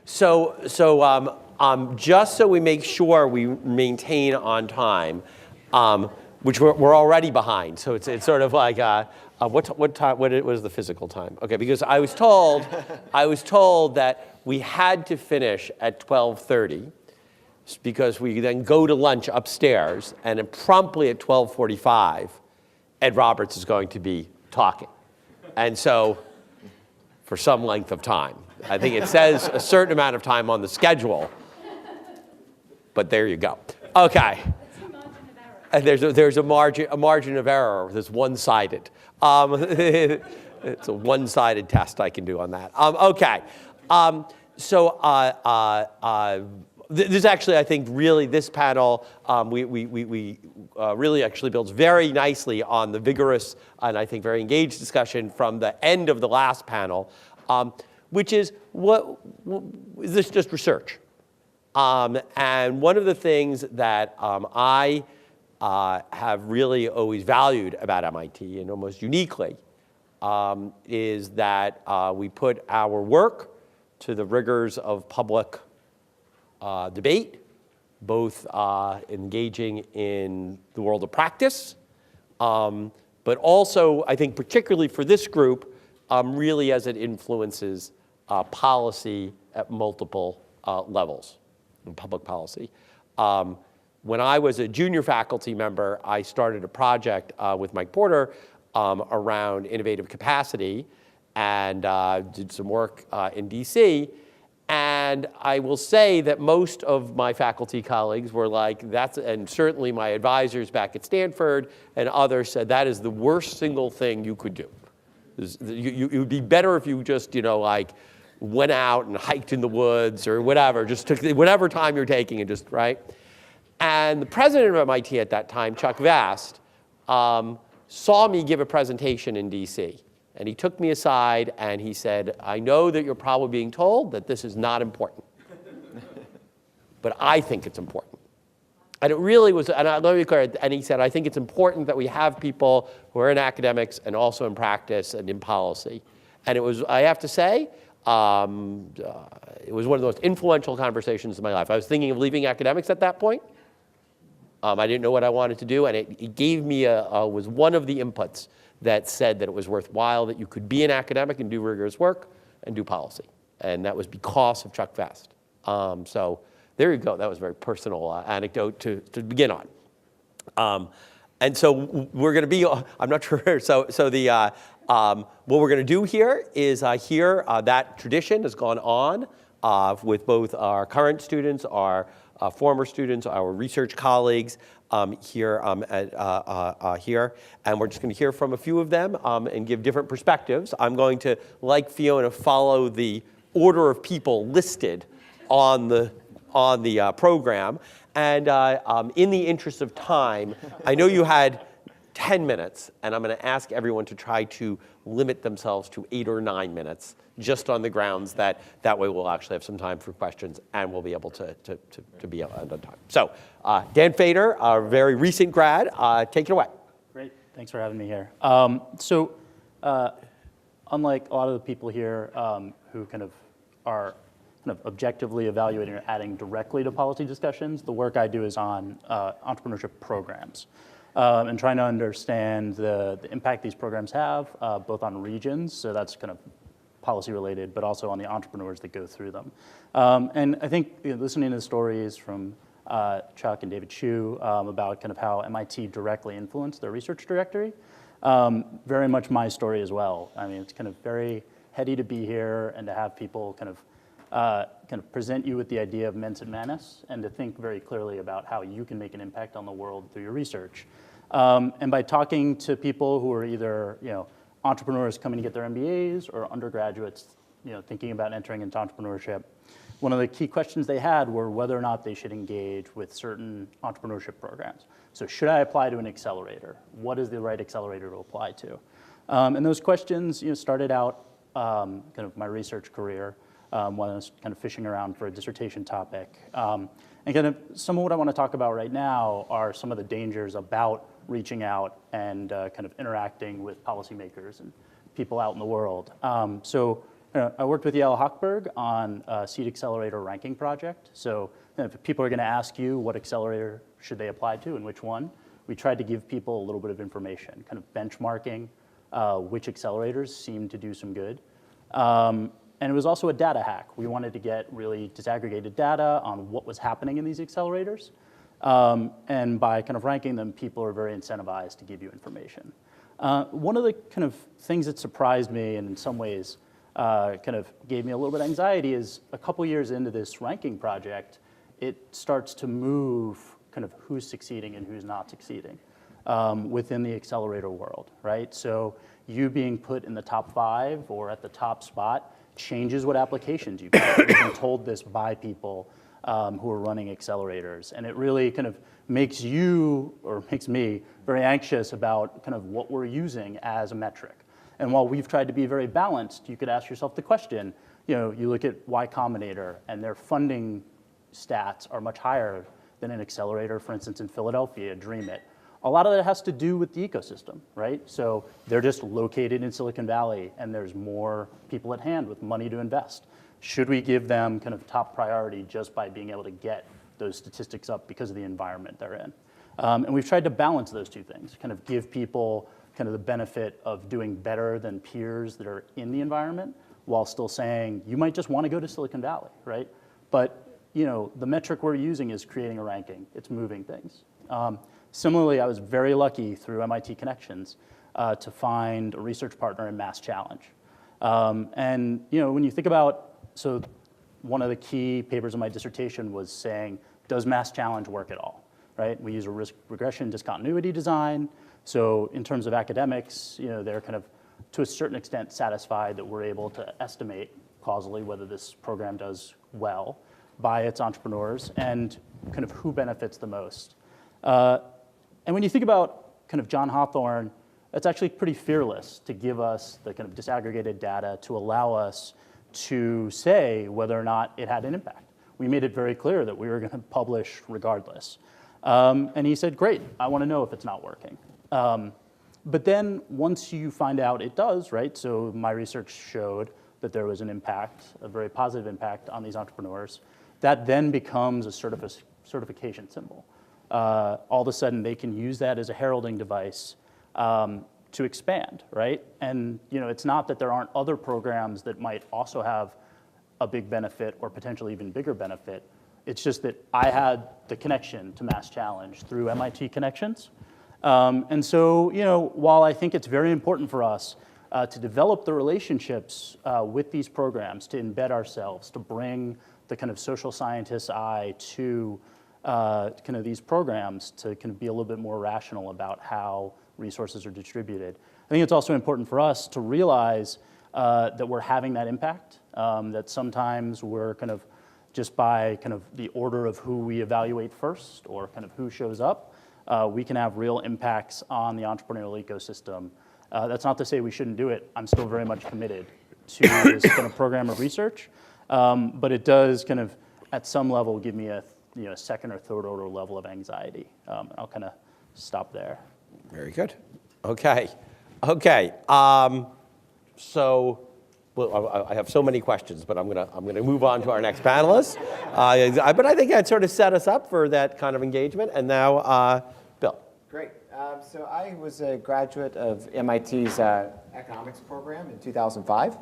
Just so we make sure we maintain on time, which we're already behind. So it's sort of like what time? What is the physical time? Okay, because I was told that we had to finish at 12:30 because we then go to lunch upstairs, and then promptly at 12:45, Ed Roberts is going to be talking, and so for some length of time. I think it says a certain amount of time on the schedule, but there you go. Okay. And there's a margin of error. There's one-sided. It's a one-sided test I can do on that. Okay. This is actually, I think, really this panel, we really actually builds very nicely on the vigorous and I think very engaged discussion from the end of the last panel, which is is this just research? And one of the things that I have really always valued about MIT, and almost uniquely, is that we put our work to the rigors of public debate, both engaging in the world of practice, but also, I think particularly for this group, really as it influences policy at multiple levels in public policy. When I was a junior faculty member, I started a project with Mike Porter around innovative capacity and did some work in DC. And I will say that most of my faculty colleagues were like, and certainly my advisors back at Stanford and others said, that is the worst single thing you could do. It would be better if you just, like, went out and hiked in the woods or whatever, just took whatever time you're taking and just, right? And the president of MIT at that time, Chuck Vast, saw me give a presentation in DC. And he took me aside and he said, I know that you're probably being told that this is not important, but I think it's important. And it really was, and let me be clear, and he said, I think it's important that we have people who are in academics and also in practice and in policy. And it was, I have to say, it was one of the most influential conversations of my life. I was thinking of leaving academics at that point. I didn't know what I wanted to do, and it gave me was one of the inputs that said that it was worthwhile that you could be an academic and do rigorous work and do policy. And that was because of Chuck Vast. So there you go. That was a very personal anecdote to begin on. And so we're going to be, I'm not sure, so the, what we're going to do here is that tradition has gone on with both our current students, our former students, our research colleagues here, and we're just going to hear from a few of them and give different perspectives. I'm going to, like Fiona, follow the order of people listed on the program. And in the interest of time, I know you had 10 minutes, and I'm going to ask everyone to try to limit themselves to 8 or 9 minutes, just on the grounds that way we'll actually have some time for questions and we'll be able to be on time. So Dan Fader, our very recent grad, take it away. Great, thanks for having me here. Unlike a lot of the people here who are objectively evaluating or adding directly to policy discussions, the work I do is on entrepreneurship programs. And trying to understand the impact these programs have, both on regions, so that's kind of policy related, but also on the entrepreneurs that go through them. And I think listening to the stories from Chuck and David Chu about kind of how MIT directly influenced their research trajectory, very much my story as well. I mean, it's kind of very heady to be here and to have people kind of present you with the idea of mens in manus and to think very clearly about how you can make an impact on the world through your research. And by talking to people who are either entrepreneurs coming to get their MBAs or undergraduates thinking about entering into entrepreneurship, one of the key questions they had were whether or not they should engage with certain entrepreneurship programs. So should I apply to an accelerator? What is the right accelerator to apply to? And those questions started out kind of my research career when I was kind of fishing around for a dissertation topic. And kind of some of what I want to talk about right now are some of the dangers about reaching out and kind of interacting with policymakers and people out in the world. So I worked with Yael Hochberg on a seed accelerator ranking project. So if people are going to ask you what accelerator should they apply to and which one, we tried to give people a little bit of information, kind of benchmarking which accelerators seemed to do some good. And it was also a data hack. We wanted to get really disaggregated data on what was happening in these accelerators. And by kind of ranking them, people are very incentivized to give you information. One of the kind of things that surprised me and in some ways kind of gave me a little bit of anxiety is a couple years into this ranking project, it starts to move kind of who's succeeding and who's not succeeding within the accelerator world, right? So you being put in the top 5 or at the top spot changes what applications you get. We've been told this by people who are running accelerators, and it really kind of makes you, or makes me, very anxious about kind of what we're using as a metric. And while we've tried to be very balanced, you could ask yourself the question, you look at Y Combinator and their funding stats are much higher than an accelerator, for instance, in Philadelphia, DreamIt. A lot of that has to do with the ecosystem, right? So they're just located in Silicon Valley and there's more people at hand with money to invest. Should we give them kind of top priority just by being able to get those statistics up because of the environment they're in? And we've tried to balance those two things, kind of give people kind of the benefit of doing better than peers that are in the environment while still saying, you might just want to go to Silicon Valley, right? But the metric we're using is creating a ranking. It's moving things. Similarly, I was very lucky through MIT Connections to find a research partner in Mass Challenge. And when you think about, so one of the key papers of my dissertation was saying, does Mass Challenge work at all, right? We use a risk regression discontinuity design. So in terms of academics, they're kind of, to a certain extent, satisfied that we're able to estimate causally whether this program does well by its entrepreneurs and kind of who benefits the most. And when you think about kind of John Hawthorne, that's actually pretty fearless to give us the kind of disaggregated data to allow us to say whether or not it had an impact. We made it very clear that we were going to publish regardless. And he said, great, I want to know if it's not working. But then once you find out it does, right? So my research showed that there was an impact, a very positive impact on these entrepreneurs. That then becomes a certification symbol. All of a sudden, they can use that as a heralding device to expand, right? And it's not that there aren't other programs that might also have a big benefit or potentially even bigger benefit. It's just that I had the connection to Mass Challenge through MIT Connections. And so, while I think it's very important for us to develop the relationships with these programs, to embed ourselves, to bring the kind of social scientist's eye to kind of these programs to kind of be a little bit more rational about how resources are distributed. I think it's also important for us to realize that we're having that impact, that sometimes we're kind of just by kind of the order of who we evaluate first or kind of who shows up, we can have real impacts on the entrepreneurial ecosystem. That's not to say we shouldn't do it. I'm still very much committed to this kind of program of research, but it does kind of, at some level, give me a second or third order level of anxiety. I'll kind of stop there. Very good. Okay. So, well, I have so many questions, but I'm gonna move on to our next panelist. But I think that sort of set us up for that kind of engagement. And now, Bill. Great. So I was a graduate of MIT's economics program in 2005,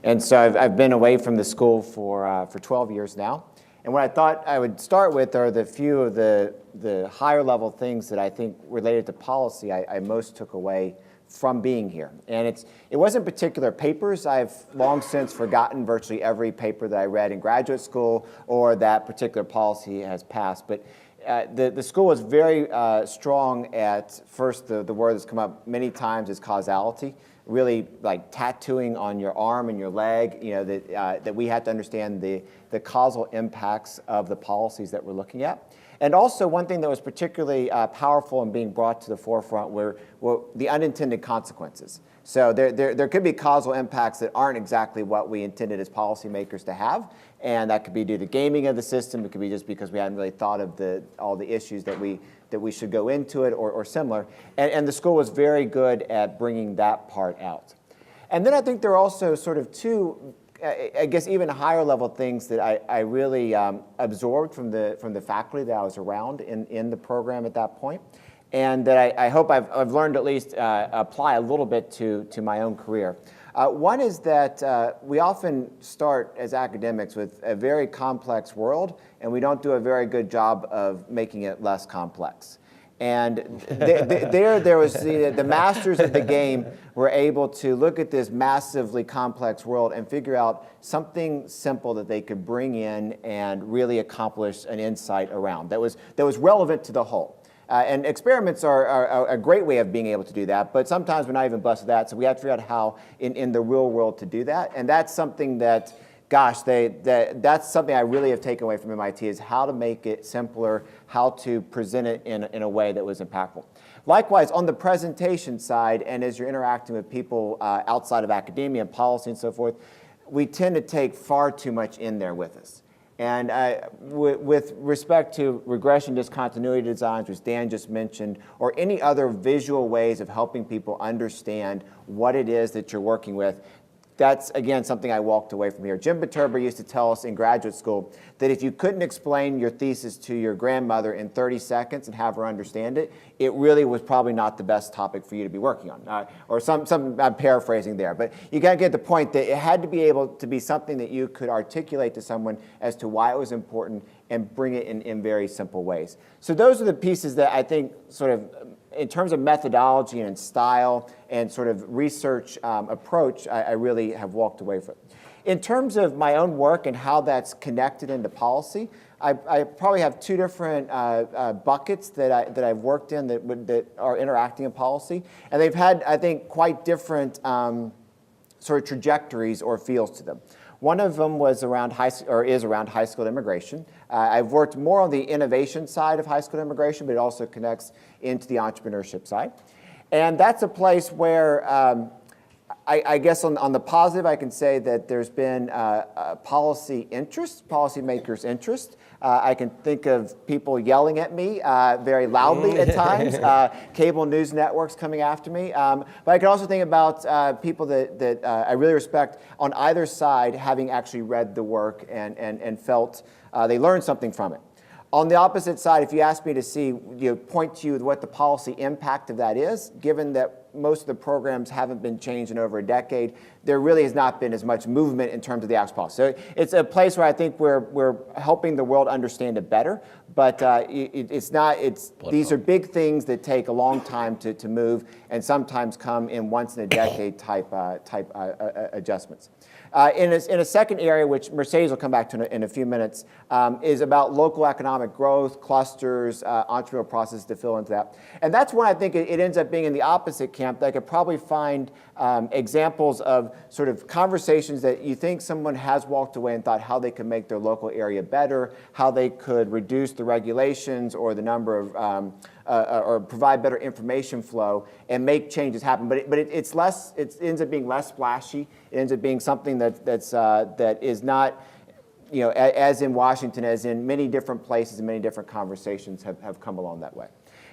and so I've been away from the school for 12 years now. And what I thought I would start with are the few of the higher level things that I think related to policy I most took away from being here. And it wasn't particular papers. I've long since forgotten virtually every paper that I read in graduate school or that particular policy has passed. But the school was very strong at, first, the word that's come up many times is causality. Really like tattooing on your arm and your leg, that we had to understand the causal impacts of the policies that we're looking at. And also one thing that was particularly powerful and being brought to the forefront were the unintended consequences. So there could be causal impacts that aren't exactly what we intended as policymakers to have, and that could be due to gaming of the system. It could be just because we hadn't really thought of all the issues that we should go into it or similar. And the school was very good at bringing that part out. And then I think there are also sort of two I guess even higher level things that I really absorbed from the faculty that I was around in the program at that point, and that I hope I've learned at least apply a little bit to my own career. One is that we often start as academics with a very complex world, and we don't do a very good job of making it less complex. And there was the masters of the game were able to look at this massively complex world and figure out something simple that they could bring in and really accomplish an insight around that was relevant to the whole. And experiments are a great way of being able to do that, but sometimes we're not even blessed with that, so we have to figure out how in the real world to do that. And that's something that, gosh, that's something I really have taken away from MIT, is how to make it simpler, how to present it in a way that was impactful. Likewise, on the presentation side, and as you're interacting with people outside of academia and policy and so forth, we tend to take far too much in there with us. And with respect to regression discontinuity designs, which Dan just mentioned, or any other visual ways of helping people understand what it is that you're working with, that's, again, something I walked away from here. Jim Viterbo used to tell us in graduate school that if you couldn't explain your thesis to your grandmother in 30 seconds and have her understand it, it really was probably not the best topic for you to be working on. Or I'm paraphrasing there. But you got to get the point that it had to be able to be something that you could articulate to someone as to why it was important and bring it in very simple ways. So those are the pieces that I think sort of, in terms of methodology and style and sort of research approach, I really have walked away from. In terms of my own work and how that's connected into policy, I probably have two different buckets that I've worked in that are interacting in policy. And they've had, I think, quite different sort of trajectories or feels to them. One of them was around is around high school immigration. I've worked more on the innovation side of high school immigration, but it also connects into the entrepreneurship side. And that's a place where I guess on the positive, I can say that there's been policy interest, policymakers' interest. I can think of people yelling at me very loudly at times, cable news networks coming after me. But I can also think about people that I really respect on either side having actually read the work and felt they learned something from it. On the opposite side, if you ask me to point to you what the policy impact of that is, given that most of the programs haven't been changed in over a decade, there really has not been as much movement in terms of the actual policy. So it's a place where I think we're helping the world understand it better, but these are big things that take a long time to move and sometimes come in once in a decade type adjustments. In a second area, which Mercedes will come back to in a few minutes, is about local economic growth, clusters, entrepreneurial processes to fill into that. And that's when I think it ends up being in the opposite camp, that I could probably find examples of sort of conversations that you think someone has walked away and thought how they could make their local area better, how they could reduce the regulations or the number of or provide better information flow and make changes happen. But it ends up being less flashy. It ends up being something that is not, as in Washington, as in many different places and many different conversations have come along that way.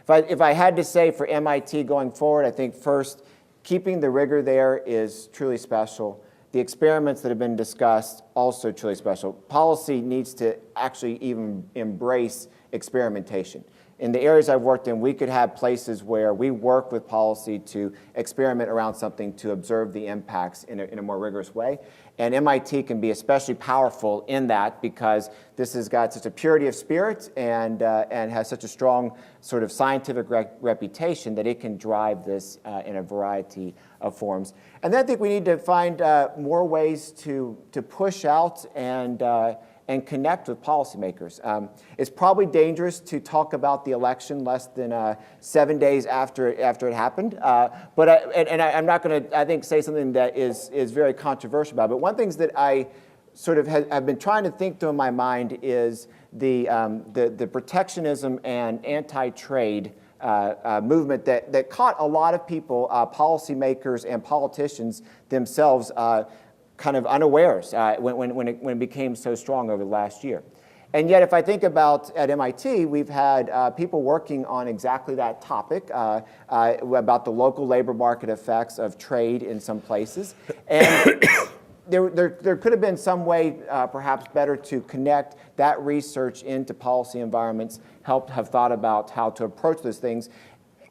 If I had to say for MIT going forward, I think first, keeping the rigor there is truly special. The experiments that have been discussed, also truly special. Policy needs to actually even embrace experimentation. In the areas I've worked in, we could have places where we work with policy to experiment around something to observe the impacts in a more rigorous way. And MIT can be especially powerful in that because this has got such a purity of spirit and has such a strong sort of scientific reputation that it can drive this in a variety of forms. And then I think we need to find more ways to push out and connect with policymakers. It's probably dangerous to talk about the election less than 7 days after it happened. But I'm not going to, I think, say something that is very controversial about it. But one of the things that I sort of have been trying to think through in my mind is the protectionism and anti-trade movement that caught a lot of people, policymakers and politicians themselves, kind of unawares when it became so strong over the last year. And yet, if I think about at MIT, we've had people working on exactly that topic, about the local labor market effects of trade in some places. And there could have been some way, perhaps better, to connect that research into policy environments, have thought about how to approach those things,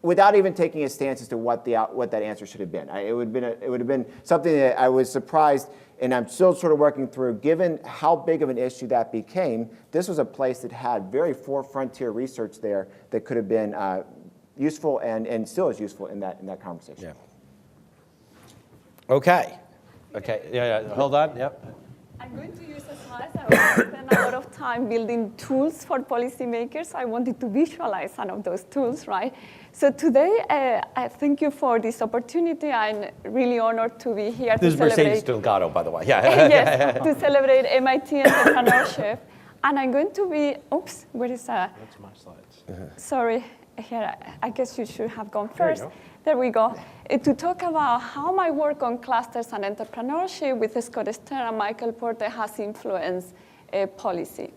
without even taking a stance as to what that answer should have been. It would have been something that I was surprised, and I'm still sort of working through. Given how big of an issue that became, this was a place that had very frontier research there that could have been useful and still is useful in that conversation. Yeah. Okay. Yeah. Hold on. Yep. I'm going to use a slide. I spent a lot of time building tools for policymakers. I wanted to visualize some of those tools, right? So today, I thank you for this opportunity. I'm really honored to be here This is to celebrate. Mercedes Delgado, by the way. Yeah. Yes, to celebrate MIT entrepreneurship. And I'm going to be, oops, where is that? That's my slides. Sorry, here, I guess you should have gone first. There we go. To talk about how my work on clusters and entrepreneurship with Scott Stern and Michael Porter has influenced policy.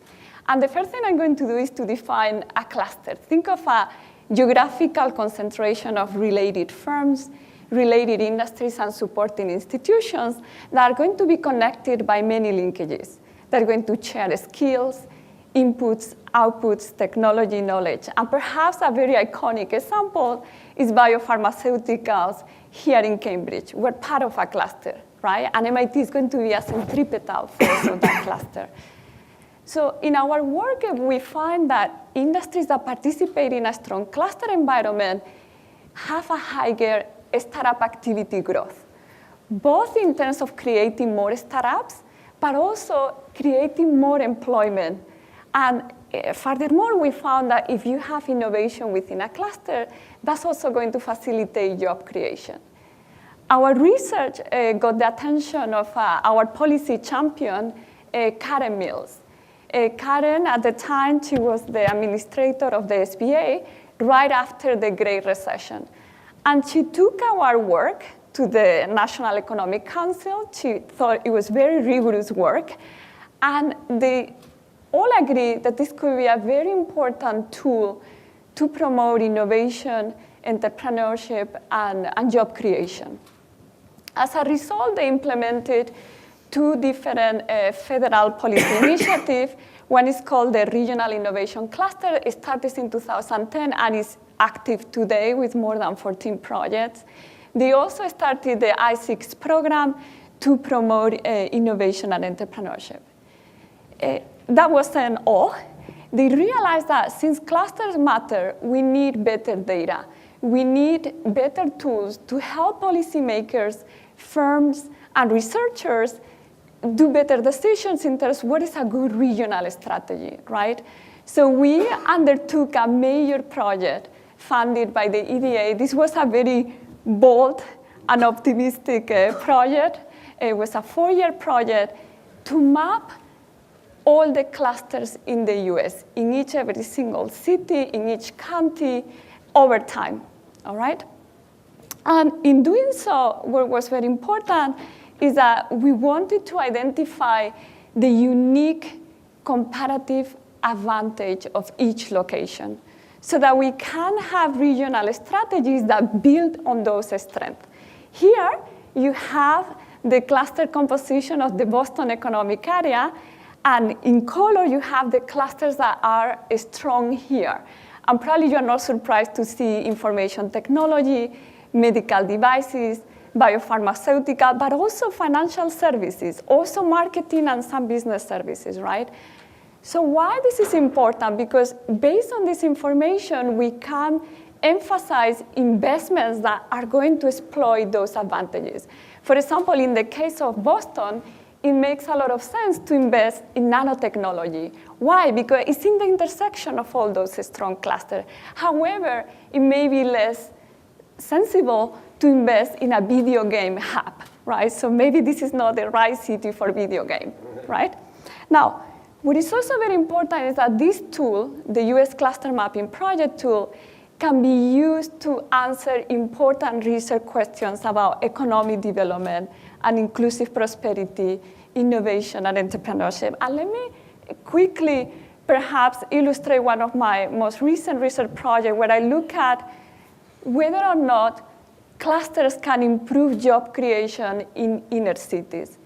And the first thing I'm going to do is to define a cluster. Think of a geographical concentration of related firms, related industries, and supporting institutions that are going to be connected by many linkages. They're going to share skills, inputs, outputs, technology, knowledge. And perhaps a very iconic example is biopharmaceuticals here in Cambridge. We're part of a cluster, right? And MIT is going to be a centripetal force of that cluster. So in our work, we find that industries that participate in a strong cluster environment have a higher startup activity growth, both in terms of creating more startups, but also creating more employment. And furthermore, we found that if you have innovation within a cluster, that's also going to facilitate job creation. Our research got the attention of our policy champion, Karen Mills. Karen, at the time, she was the administrator of the SBA right after the Great Recession. And she took our work to the National Economic Council. She thought it was very rigorous work. And they all agree that this could be a very important tool to promote innovation, entrepreneurship, and job creation. As a result, they implemented two different federal policy initiatives. One is called the Regional Innovation Cluster. It started in 2010 and is active today with more than 14 projects. They also started the I6 program to promote innovation and entrepreneurship. That wasn't all. They realized that since clusters matter, we need better data. We need better tools to help policymakers, firms, and researchers do better decisions in terms of what is a good regional strategy, right? So we undertook a major project funded by the EDA. This was a very bold and optimistic project. It was a 4-year project to map all the clusters in the US, in every single city, in each county, over time, all right? And in doing so, what was very important is that we wanted to identify the unique comparative advantage of each location so that we can have regional strategies that build on those strengths. Here, you have the cluster composition of the Boston economic area, and in color, you have the clusters that are strong here. And probably you're not surprised to see information technology, medical devices, biopharmaceutical, but also financial services, also marketing and some business services, right? So why this is important? Because based on this information, we can emphasize investments that are going to exploit those advantages. For example, in the case of Boston, it makes a lot of sense to invest in nanotechnology. Why? Because it's in the intersection of all those strong clusters. However, it may be less sensible to invest in a video game hub, right? So maybe this is not the right city for video game, right? Now, what is also very important is that this tool, the US Cluster Mapping Project tool, can be used to answer important research questions about economic development and inclusive prosperity, innovation, and entrepreneurship. And let me quickly perhaps illustrate one of my most recent research projects where I look at whether or not clusters can improve job creation in inner cities.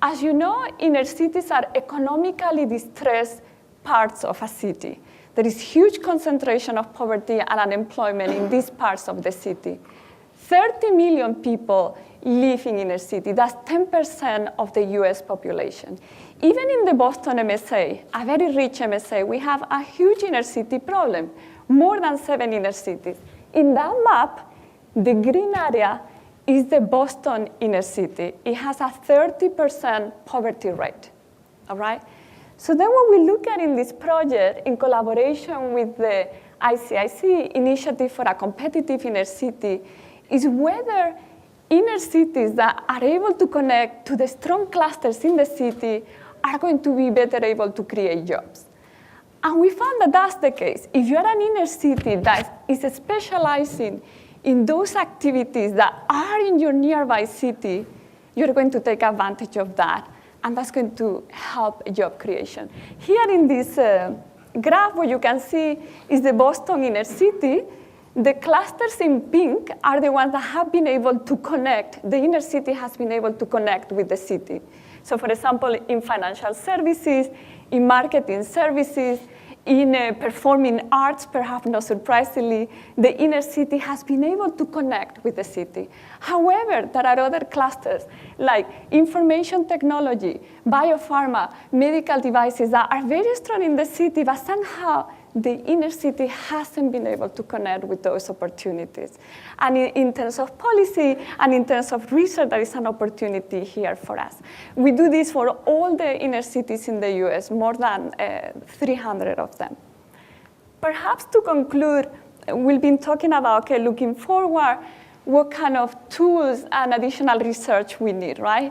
As you know, inner cities are economically distressed parts of a city. There is huge concentration of poverty and unemployment in these parts of the city. 30 million people live in inner city. That's 10% of the US population. Even in the Boston MSA, a very rich MSA, we have a huge inner city problem, more than 7 inner cities. In that map, the green area is the Boston inner city. It has a 30% poverty rate, all right? So then what we look at in this project, in collaboration with the ICIC, Initiative for a Competitive Inner City, is whether inner cities that are able to connect to the strong clusters in the city are going to be better able to create jobs. And we found that that's the case. If you're an inner city that is specializing in those activities that are in your nearby city, you're going to take advantage of that, and that's going to help job creation. Here in this graph, what you can see is the Boston inner city. The clusters in pink are the ones that have been able to connect, the inner city has been able to connect with the city. So for example, in financial services, in marketing services, in performing arts, perhaps not surprisingly, the inner city has been able to connect with the city. However, there are other clusters like information technology, biopharma, medical devices that are very strong in the city, but somehow the inner city hasn't been able to connect with those opportunities. And in terms of policy and in terms of research, there is an opportunity here for us. We do this for all the inner cities in the US, more than 300 of them. Perhaps to conclude, we've been talking about, okay, looking forward, what kind of tools and additional research we need, right?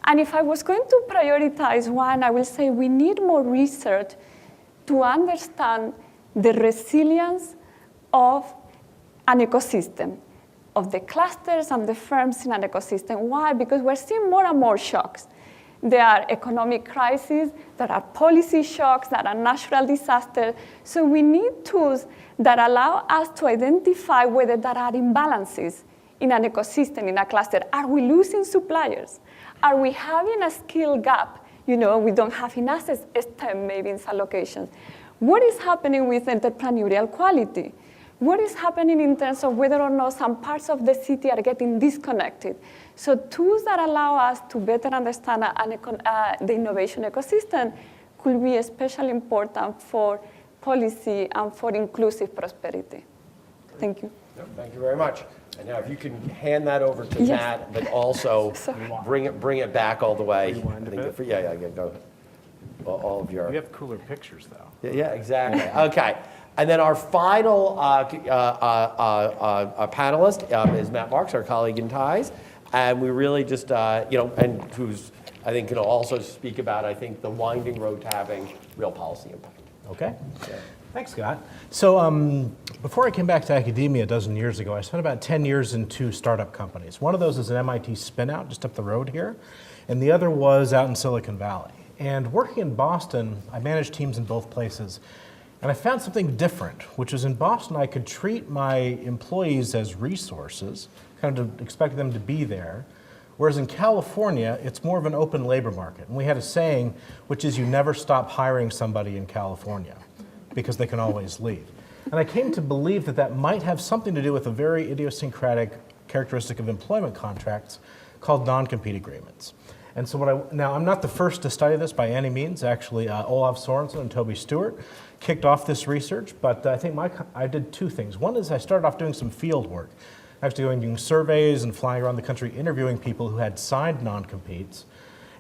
And if I was going to prioritize one, I will say we need more research to understand the resilience of an ecosystem, of the clusters and the firms in an ecosystem. Why? Because we're seeing more and more shocks. There are economic crises, there are policy shocks, there are natural disasters. So we need tools that allow us to identify whether there are imbalances in an ecosystem, in a cluster. Are we losing suppliers? Are we having a skill gap? You know, we don't have enough STEM maybe in some locations. What is happening with entrepreneurial quality? What is happening in terms of whether or not some parts of the city are getting disconnected? So tools that allow us to better understand the innovation ecosystem could be especially important for policy and for inclusive prosperity. Thank you. Thank you very much. And now if you can hand that over to Yes. Matt, but also bring it back all the way. Rewind a bit. Yeah, go. All of your. We have cooler pictures, though. Yeah, exactly. Okay. And then our final panelist is Matt Marks, our colleague in ties. And we really just, and who's, I think, can also speak about, I think, the winding road to having real policy impact. Okay. Thanks, Scott. So before I came back to academia a dozen years ago, I spent about 10 years in 2 startup companies. One of those is an MIT spin-out just up the road here, and the other was out in Silicon Valley. And working in Boston, I managed teams in both places. And I found something different, which is in Boston, I could treat my employees as resources, kind of expect them to be there. Whereas in California, it's more of an open labor market. And we had a saying, which is you never stop hiring somebody in California because they can always leave. And I came to believe that that might have something to do with a very idiosyncratic characteristic of employment contracts called non-compete agreements. And so now I'm not the first to study this by any means. Actually, Olaf Sorensen and Toby Stewart kicked off this research, but I think I did 2 things. One is I started off doing some field work, actually doing surveys and flying around the country interviewing people who had signed non-competes.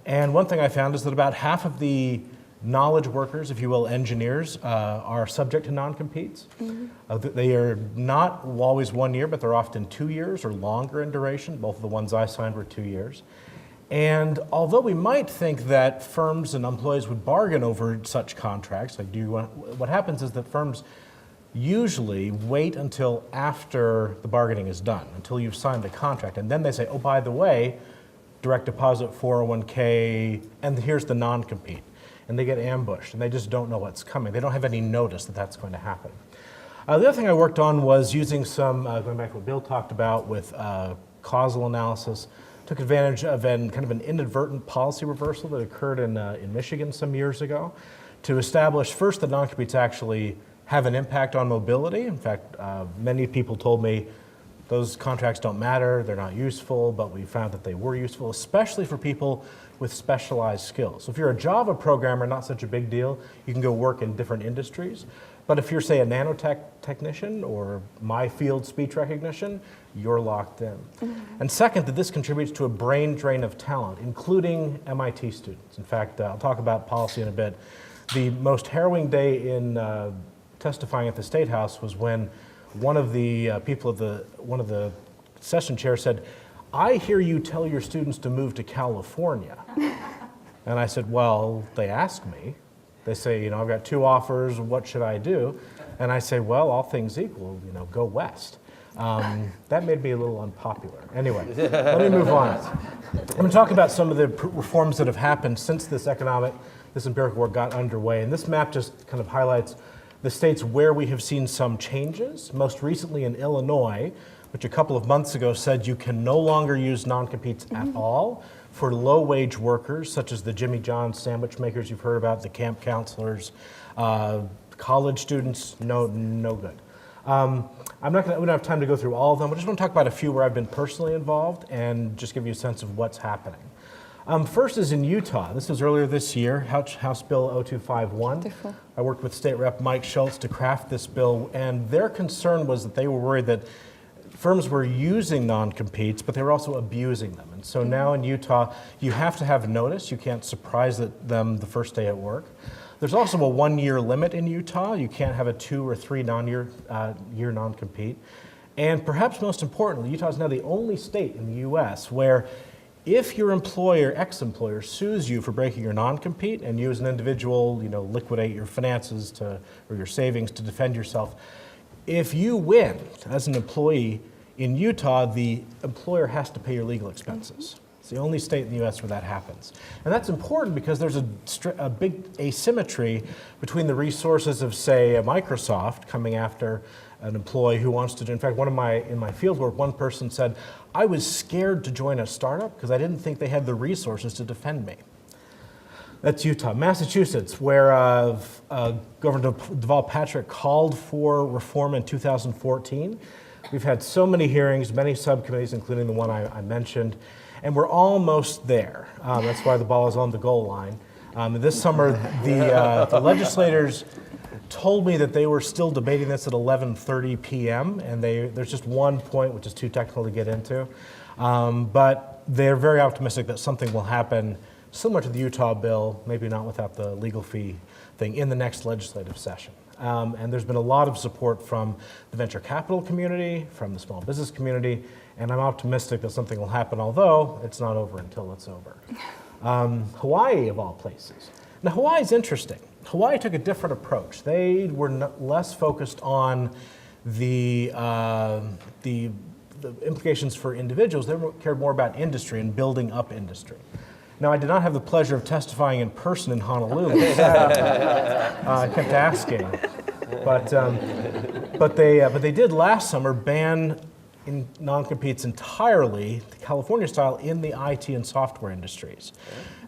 And one thing I found is that about half of the knowledge workers, if you will, engineers, are subject to non-competes. Mm-hmm. They are not always 1 year, but they're often 2 years or longer in duration. Both of the ones I signed were 2 years. And although we might think that firms and employees would bargain over such contracts, like what happens is that firms usually wait until after the bargaining is done, until you've signed the contract. And then they say, oh, by the way, direct deposit 401k, and here's the non-compete. And they get ambushed, and they just don't know what's coming. They don't have any notice that that's going to happen. The other thing I worked on was using some, going back to what Bill talked about with causal analysis, took advantage of kind of an inadvertent policy reversal that occurred in Michigan some years ago to establish first that non-competes actually have an impact on mobility. In fact, many people told me those contracts don't matter, they're not useful, but we found that they were useful, especially for people with specialized skills. So if you're a Java programmer, not such a big deal, you can go work in different industries. But if you're, say, a nanotech technician or my field speech recognition, you're locked in. And second, that this contributes to a brain drain of talent, including MIT students. In fact, I'll talk about policy in a bit. The most harrowing day in testifying at the State House was when one of the one of the session chairs said, "I hear you tell your students to move to California." And I said, "Well, they asked me. They say, you know, I've got 2 offers, what should I do?" And I say, "Well, all things equal, you know, go west." That made me a little unpopular. Anyway, let me move on. I'm going to talk about some of the reforms that have happened since this empirical work got underway. And this map just kind of highlights the states where we have seen some changes, most recently in Illinois, which a couple of months ago said you can no longer use non-competes at all for low-wage workers, such as the Jimmy John's sandwich makers you've heard about, the camp counselors, college students, no good. We don't have time to go through all of them. I just want to talk about a few where I've been personally involved and just give you a sense of what's happening. First is in Utah. This was earlier this year, House Bill 0251. Wonderful. I worked with State Rep Mike Schultz to craft this bill, and their concern was that they were worried that firms were using non-competes, but they were also abusing them. And so now in Utah, you have to have notice. You can't surprise them the first day at work. There's also a 1-year limit in Utah. You can't have a 2 or 3 year non-compete. And perhaps most importantly, Utah is now the only state in the U.S. where if your ex-employer sues you for breaking your non-compete and you as an individual, you know, liquidate your finances or your savings to defend yourself, if you win as an employee in Utah, the employer has to pay your legal expenses. It's the only state in the U.S. where that happens. And that's important because there's a big asymmetry between the resources of, say, a Microsoft coming after an employee who wants to do. In fact, in my field work, one person said, "I was scared to join a startup because I didn't think they had the resources to defend me." That's Utah. Massachusetts, where Governor Deval Patrick called for reform in 2014. We've had so many hearings, many subcommittees, including the one I mentioned, and we're almost there. That's why the ball is on the goal line. This summer, the legislators told me that they were still debating this at 11:30 p.m., and there's just one point which is too technical to get into, but they're very optimistic that something will happen similar to the Utah bill, maybe not without the legal fee thing, in the next legislative session. And there's been a lot of support from the venture capital community, from the small business community, and I'm optimistic that something will happen, although it's not over until it's over. Hawaii, of all places. Now, Hawaii's interesting. Hawaii took a different approach. They were less focused on the implications for individuals. They cared more about industry and building up industry. Now, I did not have the pleasure of testifying in person in Honolulu. I kept asking, but they did last summer ban non-competes entirely, California style, in the IT and software industries.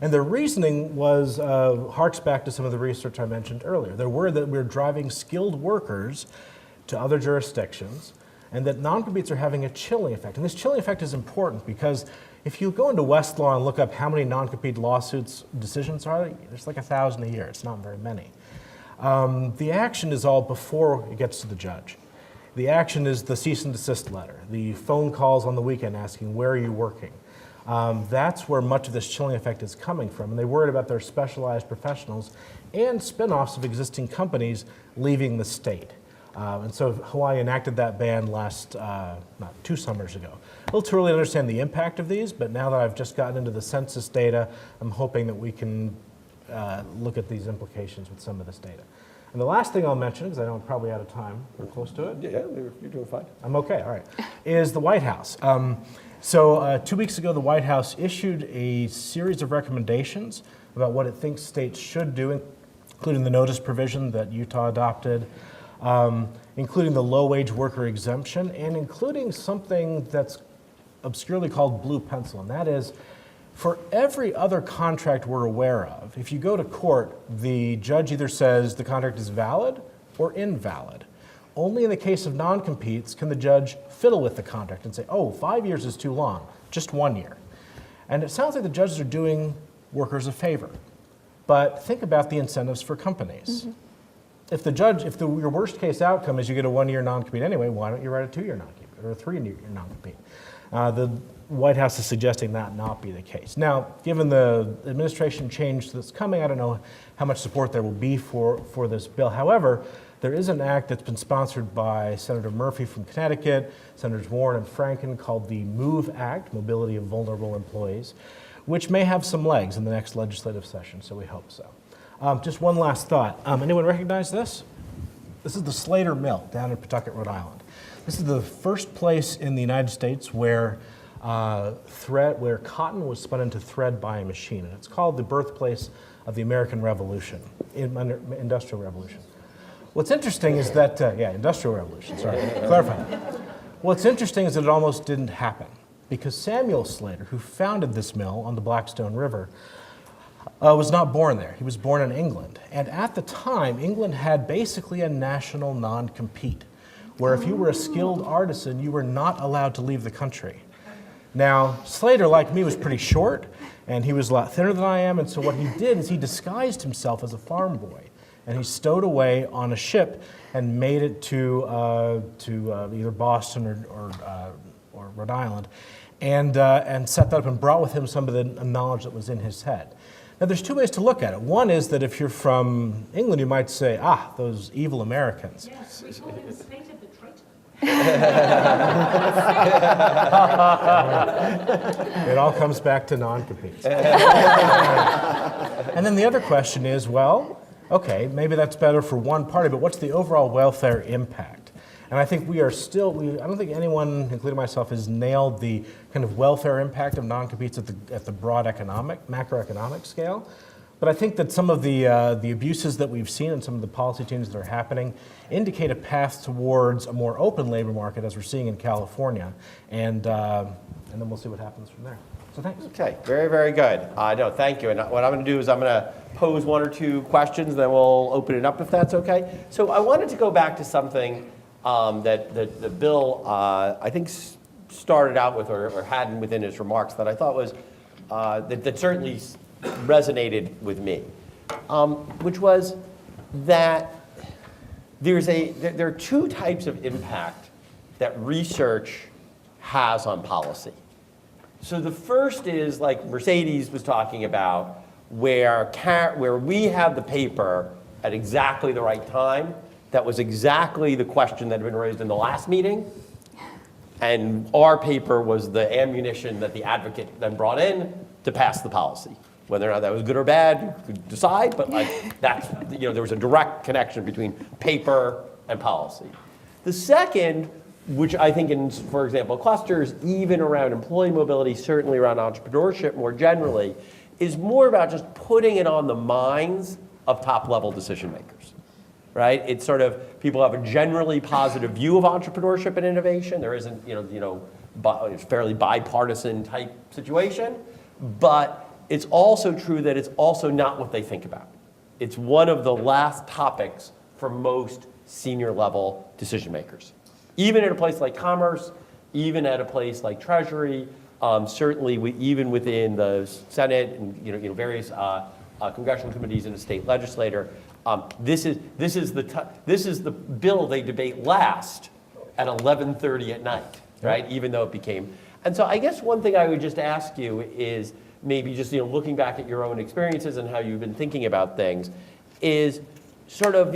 And the reasoning was harks back to some of the research I mentioned earlier. They're worried that we're driving skilled workers to other jurisdictions, and that non-competes are having a chilling effect. And this chilling effect is important because if you go into Westlaw and look up how many non-compete lawsuits decisions are, there's like 1,000 a year. It's not very many. The action is all before it gets to the judge. The action is the cease and desist letter, the phone calls on the weekend asking, where are you working? That's where much of this chilling effect is coming from. And they worried about their specialized professionals and spin-offs of existing companies leaving the state. And so Hawaii enacted that ban last, 2 summers ago. A little too early to understand the impact of these, but now that I've just gotten into the census data, I'm hoping that we can look at these implications with some of this data. And the last thing I'll mention, because I know I'm probably out of time, we're close to it. Yeah, you're doing fine. I'm okay, all right, is the White House. So 2 weeks ago, the White House issued a series of recommendations about what it thinks states should do, including the notice provision that Utah adopted, including the low-wage worker exemption, and including something that's obscurely called blue pencil, and that is, for every other contract we're aware of, if you go to court, the judge either says the contract is valid or invalid. Only in the case of non-competes can the judge fiddle with the contract and say, oh, 5 years is too long, just 1 year. And it sounds like the judges are doing workers a favor. But think about the incentives for companies. Mm-hmm. If your worst case outcome is you get a 1 year non-compete anyway, why don't you write a 2 year non-compete or a 3 year non-compete? The White House is suggesting that not be the case. Now, given the administration change that's coming, I don't know how much support there will be for this bill. However, there is an act that's been sponsored by Senator Murphy from Connecticut, Senators Warren and Franken, called the MOVE Act, Mobility of Vulnerable Employees, which may have some legs in the next legislative session, so we hope so. Just one last thought. Anyone recognize this? This is the Slater Mill down in Pawtucket, Rhode Island. This is the first place in the United States where cotton was spun into thread by a machine, and it's called the birthplace of the American Revolution, Industrial Revolution. What's interesting is that, Industrial Revolution, sorry, clarify. What's interesting is that it almost didn't happen, because Samuel Slater, who founded this mill on the Blackstone River, was not born there. He was born in England. And at the time, England had basically a national non-compete, where if you were a skilled artisan, you were not allowed to leave the country. Now, Slater, like me, was pretty short, and he was a lot thinner than I am, and so what he did is he disguised himself as a farm boy, and he stowed away on a ship and made it to either Boston or Rhode Island, and set that up and brought with him some of the knowledge that was in his head. Now, there's two ways to look at it. One is that if you're from England, you might say, those evil Americans. Yes, we call him Slater the traitor. It all comes back to non-competes. And then the other question is, well, okay, maybe that's better for one party, but what's the overall welfare impact? And I think I don't think anyone, including myself, has nailed the kind of welfare impact of non-competes at the broad macroeconomic scale. But I think that some of the abuses that we've seen and some of the policy changes that are happening indicate a path towards a more open labor market, as we're seeing in California, and then we'll see what happens from there. So thanks. Okay, very, very good. No, thank you. And what I'm going to do is I'm going to pose one or two questions, then we'll open it up if that's okay. So I wanted to go back to something that the bill, I think, started out with or had within his remarks that I thought was, that certainly resonated with me, which was that there are two types of impact that research has on policy. So the first is, like Mercedes was talking about, where we have the paper at exactly the right time. That was exactly the question that had been raised in the last meeting. And our paper was the ammunition that the advocate then brought in to pass the policy. Whether or not that was good or bad, you could decide, but there was a direct connection between paper and policy. The second, which I think in, for example, clusters, even around employee mobility, certainly around entrepreneurship more generally, is more about just putting it on the minds of top-level decision makers, right? It's sort of, people have a generally positive view of entrepreneurship and innovation. There isn't, it's fairly bipartisan type situation, but it's also true that it's also not what they think about. It's one of the last topics for most senior level decision makers. Even at a place like Commerce, even at a place like Treasury, certainly even within the Senate and various congressional committees and the state legislature, this is the bill they debate last at 11:30 at night, right? Even though it became. And so I guess one thing I would just ask you is, maybe just looking back at your own experiences and how you've been thinking about things, is sort of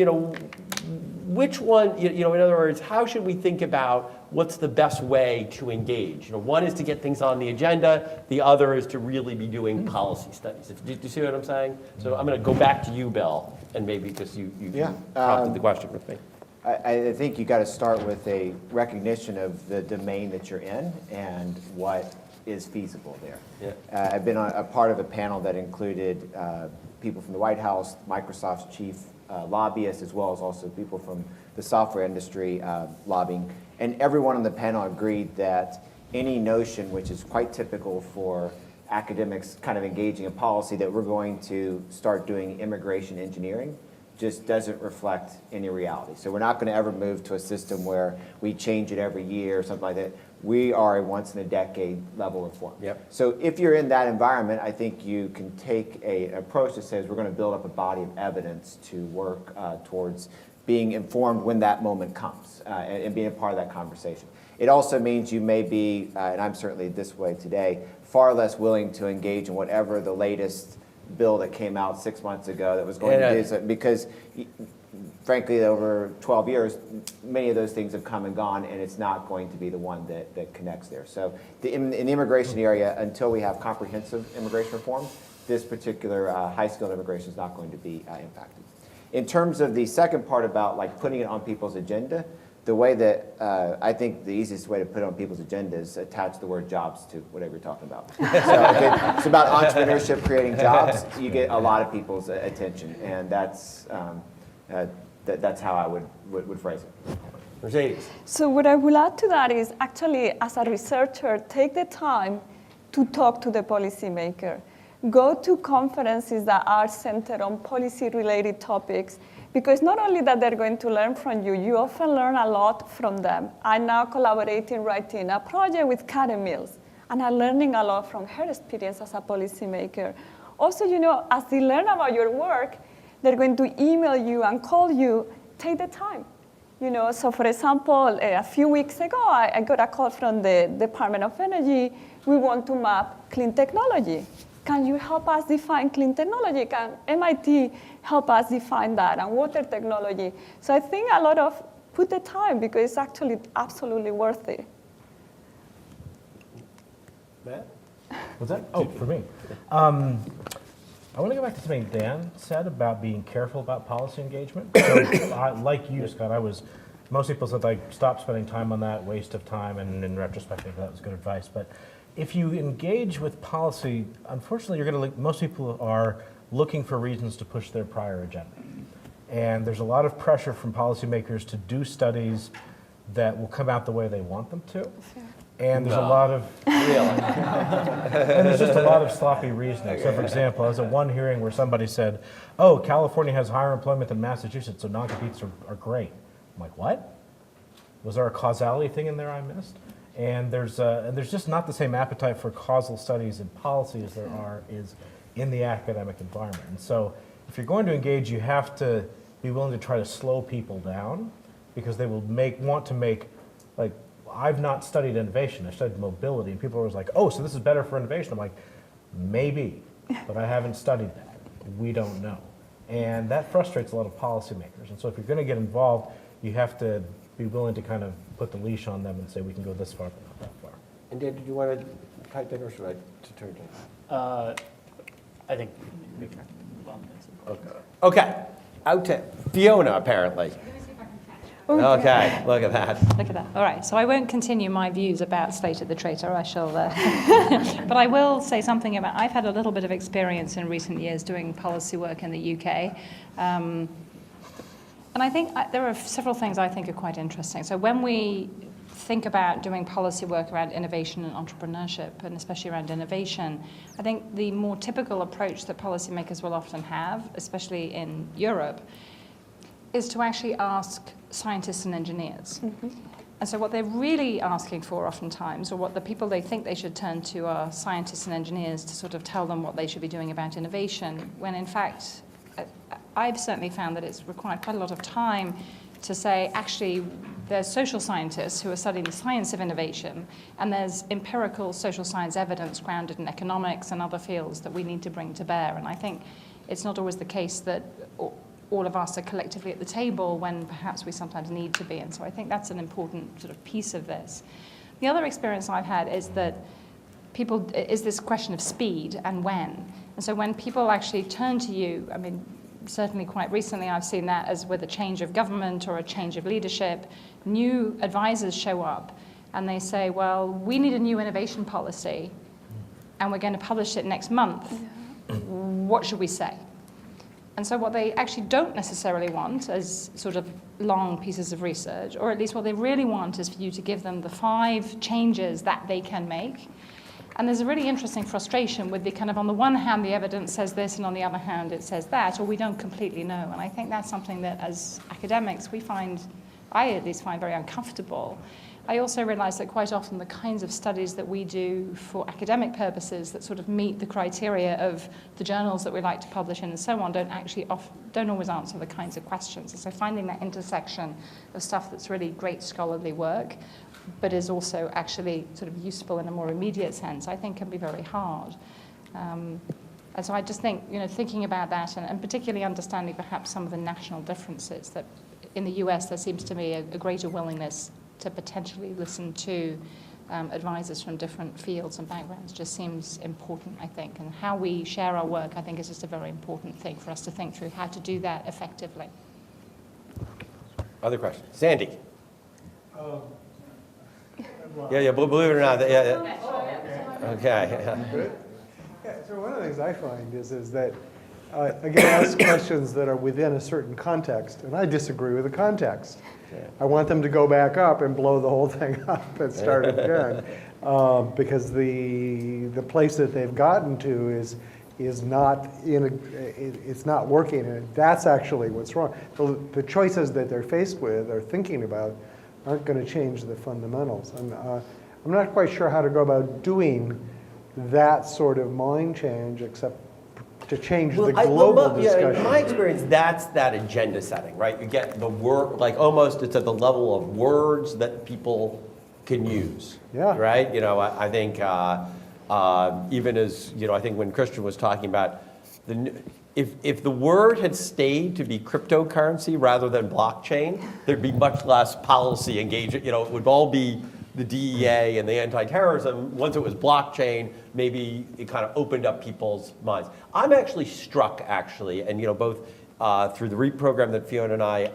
which one, in other words, how should we think about what's the best way to engage? One is to get things on the agenda, the other is to really be doing policy studies. Do you see what I'm saying? So I'm going to go back to you, Bill, and maybe because you prompted the question with me. I think you got to start with a recognition of the domain that you're in and what is feasible there. Yeah. I've been a part of a panel that included people from the White House, Microsoft's chief lobbyist, as well as also people from the software industry lobbying. And everyone on the panel agreed that any notion, which is quite typical for academics kind of engaging in policy, that we're going to start doing immigration engineering just doesn't reflect any reality. So we're not going to ever move to a system where we change it every year or something like that. We are a once-in-a-decade level reform. Yep. So if you're in that environment, I think you can take an approach that says we're going to build up a body of evidence to work towards being informed when that moment comes and being a part of that conversation. It also means you may be, and I'm certainly this way today, far less willing to engage in whatever the latest bill that came out 6 months ago that was going to do something, because frankly, over 12 years, many of those things have come and gone, and it's not going to be the one that connects there. So in the immigration area, until we have comprehensive immigration reform, this particular high-skilled immigration is not going to be impacted. In terms of the second part about like putting it on people's agenda, the way that I think the easiest way to put it on people's agenda is attach the word jobs to whatever you're talking about. So if it's about entrepreneurship, creating jobs, you get a lot of people's attention, and that's how I would phrase it. Mercedes. So what I will add to that is actually, as a researcher, take the time to talk to the policymaker. Go to conferences that are centered on policy-related topics, because not only that they're going to learn from you, you often learn a lot from them. I'm now collaborating, writing a project with Karen Mills, and I'm learning a lot from her experience as a policymaker. Also, as they learn about your work, they're going to email you and call you. Take the time. So for example, a few weeks ago, I got a call from the Department of Energy. We want to map clean technology. Can you help us define clean technology? Can MIT help us define that? And water technology. So I think a lot of put the time, because it's actually absolutely worth it. Matt? What's that? Oh, for me. I want to go back to something Dan said about being careful about policy engagement. So, like you, Scott, most people said, like, stop spending time on that, waste of time, and in retrospect, I think that was good advice. But if you engage with policy, unfortunately, most people are looking for reasons to push their prior agenda. And there's a lot of pressure from policymakers to do studies that will come out the way they want them to. And there's a lot of and there's just a lot of sloppy reasoning. So, for example, I was at one hearing where somebody said, "Oh, California has higher employment than Massachusetts, so non-competes are great." I'm like, "What? Was there a causality thing in there I missed?" And there's just not the same appetite for causal studies in policy as there is in the academic environment. And so, if you're going to engage, you have to be willing to try to slow people down, because they will want to make, like, I've not studied innovation, I studied mobility, and people are always like, "Oh, so this is better for innovation." I'm like, maybe, but I haven't studied that. We don't know. And that frustrates a lot of policymakers. And so if you're going to get involved, you have to be willing to kind of put the leash on them and say, we can go this far, but not that far. And Dan, did you want to type in, or should I turn to? I think. Okay. Out to Fiona, apparently. Let me see if I can catch it. Okay, look at that. Look at that. All right, so I won't continue my views about Slater the Traitor. I shall, but I will say something about. I've had a little bit of experience in recent years doing policy work in the UK, and I think there are several things I think are quite interesting. So when we think about doing policy work around innovation and entrepreneurship, and especially around innovation, I think the more typical approach that policymakers will often have, especially in Europe, is to actually ask scientists and engineers. Mm-hmm. And so what they're really asking for oftentimes, or what the people they think they should turn to, are scientists and engineers to sort of tell them what they should be doing about innovation, when in fact, I've certainly found that it's required quite a lot of time to say, actually, there's social scientists who are studying the science of innovation, and there's empirical social science evidence grounded in economics and other fields that we need to bring to bear. And I think it's not always the case that all of us are collectively at the table when perhaps we sometimes need to be. And so I think that's an important sort of piece of this. The other experience I've had is that is this question of speed and when. And so when people actually turn to you, I mean, certainly quite recently I've seen that as with a change of government or a change of leadership, new advisors show up and they say, well, we need a new innovation policy and we're going to publish it next month. Yeah. What should we say? And so what they actually don't necessarily want is sort of long pieces of research, or at least what they really want is for you to give them the 5 changes that they can make. And there's a really interesting frustration with the kind of, on the one hand, the evidence says this, and on the other hand, it says that, or we don't completely know. And I think that's something that as academics, I at least find very uncomfortable. I also realize that quite often the kinds of studies that we do for academic purposes that sort of meet the criteria of the journals that we like to publish in and so on don't always answer the kinds of questions. And so finding that intersection of stuff that's really great scholarly work, but is also actually sort of useful in a more immediate sense, I think can be very hard. And so I just think, thinking about that and particularly understanding perhaps some of the national differences that in the US there seems to be a greater willingness to potentially listen to advisors from different fields and backgrounds just seems important, I think. And how we share our work, I think, is just a very important thing for us to think through how to do that effectively. Other questions? Sandy? Yeah, believe it or not. Okay. Yeah, so one of the things I find is that I get asked questions that are within a certain context, and I disagree with the context. I want them to go back up and blow the whole thing up and start again, because the place that they've gotten to is not it's not working, and that's actually what's wrong. The choices that they're faced with or thinking about aren't going to change the fundamentals. And I'm not quite sure how to go about doing that sort of mind change, except to change the global discussion. In my experience, that's that agenda setting, right? You get the word, like almost it's at the level of words that people can use, right? I think even as, I think when Christian was talking about, if the word had stayed to be cryptocurrency rather than blockchain, there'd be much less policy engagement. It would all be the DEA and the anti-terrorism. Once it was blockchain, maybe it kind of opened up people's minds. I'm actually struck, and both through the REAP program that Fiona and I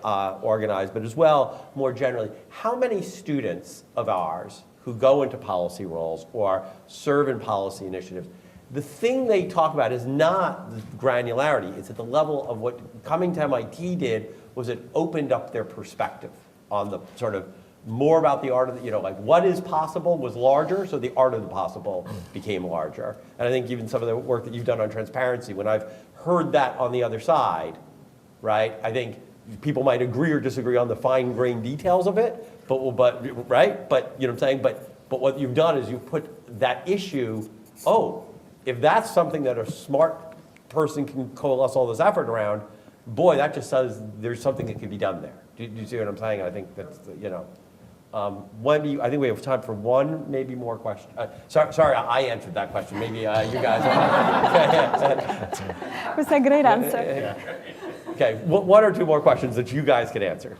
organized, but as well, more generally, how many students of ours who go into policy roles or serve in policy initiatives, the thing they talk about is not the granularity. It's at the level of what coming to MIT did was it opened up their perspective on the sort of more about the art of like what is possible was larger, so the art of the possible became larger. And I think even some of the work that you've done on transparency, when I've heard that on the other side, right, I think people might agree or disagree on the fine-grained details of it, but right? But you know what I'm saying? But what you've done is you've put that issue, if that's something that a smart person can coalesce all this effort around, boy, that just says there's something that can be done there. Do you see what I'm saying? I think that's, I think we have time for one, maybe more question. Sorry, I answered that question. Maybe you guys. It was a great answer. Okay, one or two more questions that you guys could answer.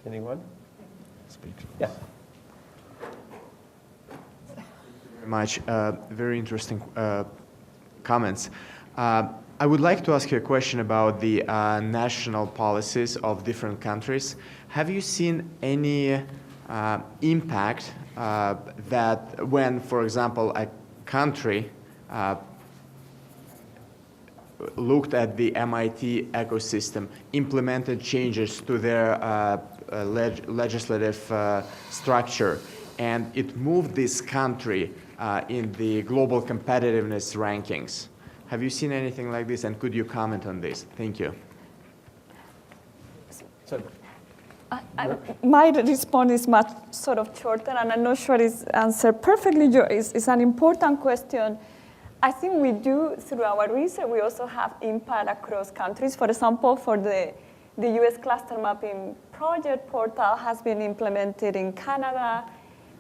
Anyone? Yeah. Very much. Very interesting comments. I would like to ask you a question about the national policies of different countries. Have you seen any impact that when, for example, a country looked at the MIT ecosystem, implemented changes to their legislative structure, and it moved this country in the global competitiveness rankings? Have you seen anything like this, and could you comment on this? Thank you. My response is much sort of shorter, and I'm not sure it's answered perfectly. It's an important question. I think we do, through our research, we also have impact across countries. For example, for the US cluster mapping project portal has been implemented in Canada,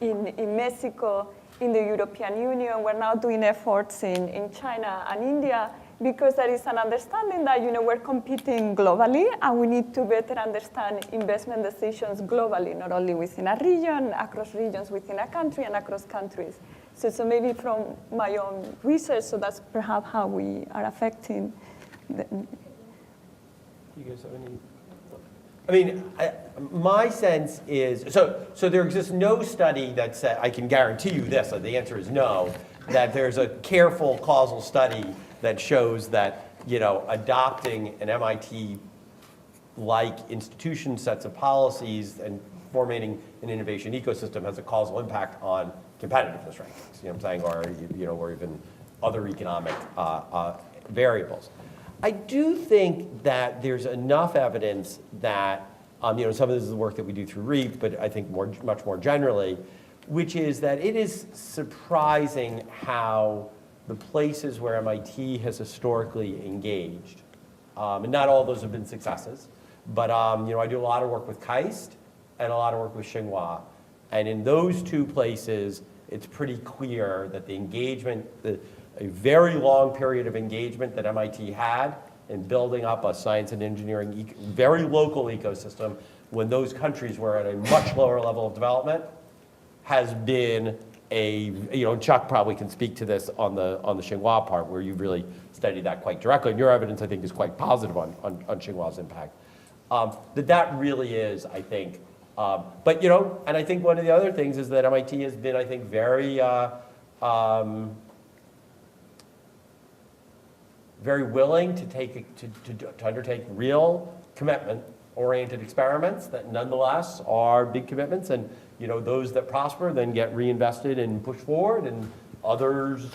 in Mexico, in the European Union. We're now doing efforts in China and India because there is an understanding that we're competing globally and we need to better understand investment decisions globally, not only within a region, across regions within a country and across countries. So maybe from my own research, so that's perhaps how we are affecting. You guys have any? I mean, my sense is, so there exists no study that said, I can guarantee you this, the answer is no, that there's a careful causal study that shows that adopting an MIT-like institution, sets of policies, and forming an innovation ecosystem has a causal impact on competitiveness rankings, you know what I'm saying, or even other economic variables. I do think that there's enough evidence that, some of this is the work that we do through REAP, but I think much more generally, which is that it is surprising how the places where MIT has historically engaged, and not all of those have been successes, but I do a lot of work with KAIST and a lot of work with Tsinghua. And in those two places, it's pretty clear that the engagement, a very long period of engagement that MIT had in building up a science and engineering very local ecosystem when those countries were at a much lower level of development has been Chuck probably can speak to this on the Tsinghua part where you've really studied that quite directly. And your evidence, I think, is quite positive on Tsinghua's impact. That really is, I think, but and I think one of the other things is that MIT has been, I think, very very willing to undertake real commitment-oriented experiments that nonetheless are big commitments, and those that prosper then get reinvested and pushed forward, and others,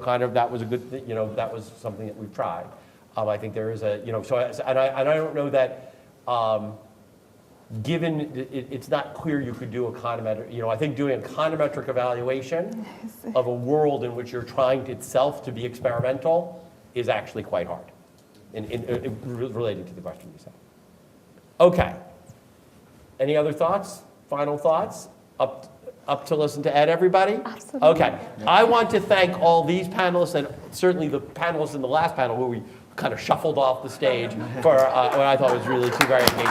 kind of that was a good thing, that was something that we've tried. I think there is a, and I don't know that, given it's not clear you could do a econometric, I think doing a econometric evaluation of a world in which you're trying itself to be experimental is actually quite hard, related to the question you said. Okay. Any other thoughts? Final thoughts? Up to listen to Ed, everybody? Absolutely. Okay. I want to thank all these panelists and certainly the panelists in the last panel where we kind of shuffled off the stage for what I thought was really two very engaging